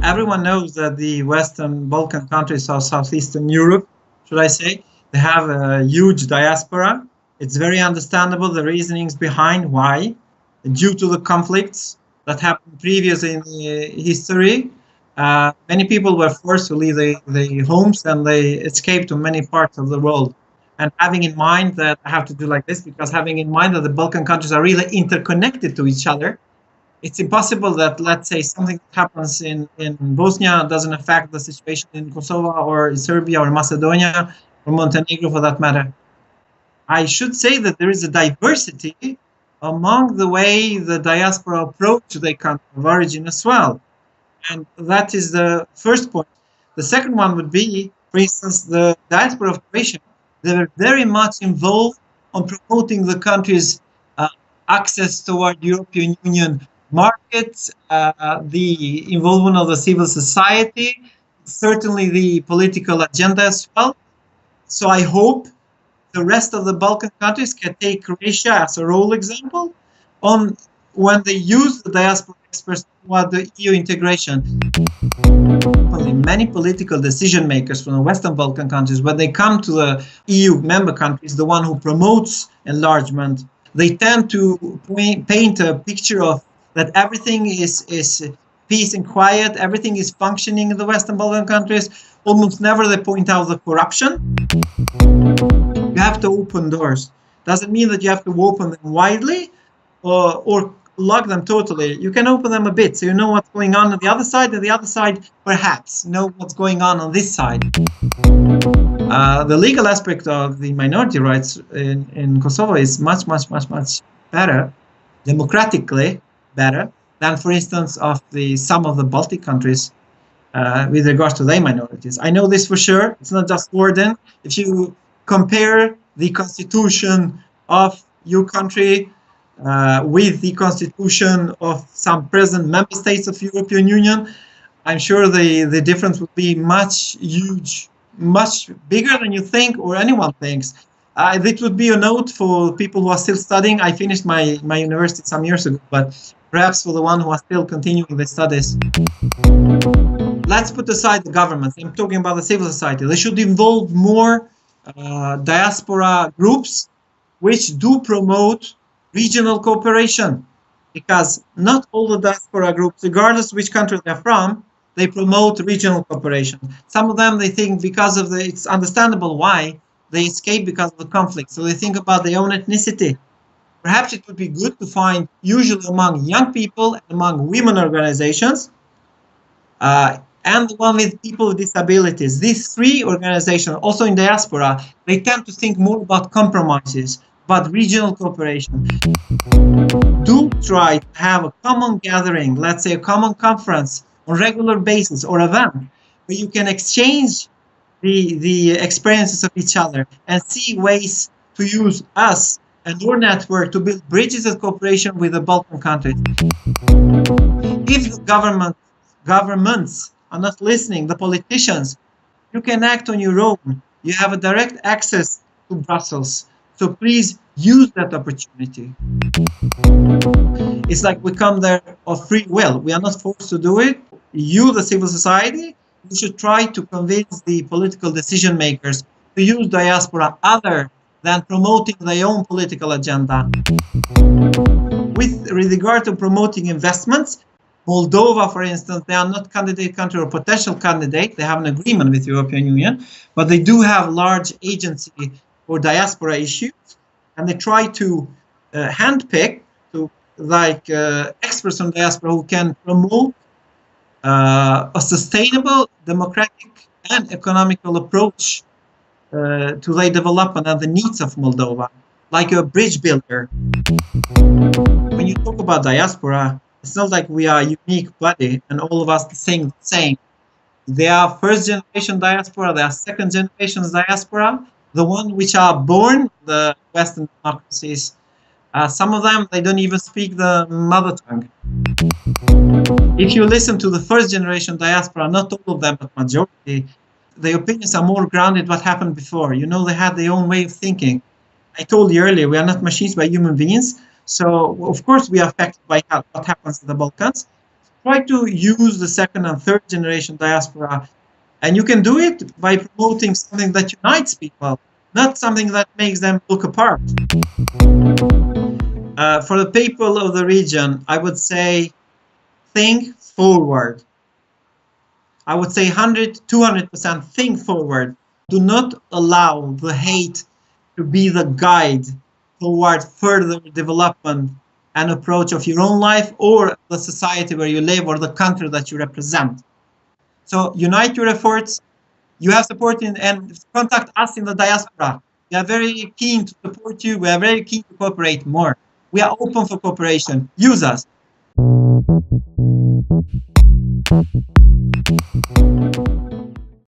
Everyone knows that the Western Balkan countries or Southeastern Europe, should I say, they have a huge diaspora. It's very understandable, the reasonings behind why, due to the conflicts that happened previously in the history. Many people were forced to leave their homes and they escaped to many parts of the world. And having in mind that, I have to do like this, because having in mind that the Balkan countries are really interconnected to each other, it's impossible that, let's say, something that happens in Bosnia doesn't affect the situation in Kosovo or in Serbia or Macedonia or Montenegro for that matter. I should say that there is a diversity among the way the diaspora approach their country of origin as well. And that is the first point. The second one would be, for instance, the diaspora of Croatia. They were very much involved on promoting the country's access toward European Union markets, the involvement of the civil society, certainly the political agenda as well. So I hope the rest of the Balkan countries can take Croatia as a role example on when they use the diaspora experts toward the EU integration. Many political decision makers from the Western Balkan countries, when they come to the EU member countries, the one who promotes enlargement, they tend to paint a picture of that everything is peace and quiet, everything is functioning in the Western Balkan countries. Almost never they point out the corruption. You have to open doors. Doesn't mean that you have to open them widely or lock them totally. You can open them a bit so you know what's going on the other side, and the other side perhaps know what's going on this side. The legal aspect of the minority rights in Kosovo is much better, democratically better than, for instance, of some of the Baltic countries with regards to their minorities. I know this for sure. It's not just wording. If you compare the constitution of your country with the constitution of some present member states of European Union, I'm sure the difference would be much bigger than you think or anyone thinks. It would be a note for people who are still studying. I finished my university some years ago, but perhaps for the one who are still continuing their studies. Let's put aside the governments. I'm talking about the civil society. They should involve more diaspora groups which do promote regional cooperation, because not all the diaspora groups, regardless which country they're from, they promote regional cooperation. Some of them, they think because of it's understandable why they escape because of the conflict. So they think about their own ethnicity. Perhaps it would be good to find, usually among young people and among women organizations, and the one with people with disabilities. These three organizations, also in diaspora, they tend to think more about compromises, about regional cooperation. Do try to have a common gathering, let's say a common conference on regular basis or event, where you can exchange the experiences of each other and see ways to use us and your network to build bridges of cooperation with the Balkan countries. If the governments are not listening, the politicians, you can act on your own. You have a direct access to Brussels. So please use that opportunity. It's like we come there of free will. We are not forced to do it. You, the civil society, you should try to convince the political decision makers to use diaspora other than promoting their own political agenda. With regard to promoting investments, Moldova, for instance, they are not candidate country or potential candidate. They have an agreement with the European Union, but they do have large agency for diaspora issues, and they try to handpick experts on diaspora who can promote a sustainable, democratic, and economical approach to their development and the needs of Moldova, like a bridge builder. When you talk about diaspora, it's not like we are a unique body and all of us saying the same. They are first generation diaspora, they are second generation diaspora, the one which are born in the Western democracies. Some of them, they don't even speak the mother tongue. If you listen to the first generation diaspora, not all of them, but majority, their opinions are more grounded what happened before. You know, they had their own way of thinking. I told you earlier, we are not machines, but human beings. So, of course, we are affected by what happens in the Balkans. Try to use the second and third generation diaspora, and you can do it by promoting something that unites people, not something that makes them look apart. For the people of the region, I would say think forward. I would say 100, 200% think forward. Do not allow the hate to be the guide toward further development and approach of your own life or the society where you live or the country that you represent. So unite your efforts. You have support and contact us in the diaspora. We are very keen to support you. We are very keen to cooperate more. We are open for cooperation. Use us.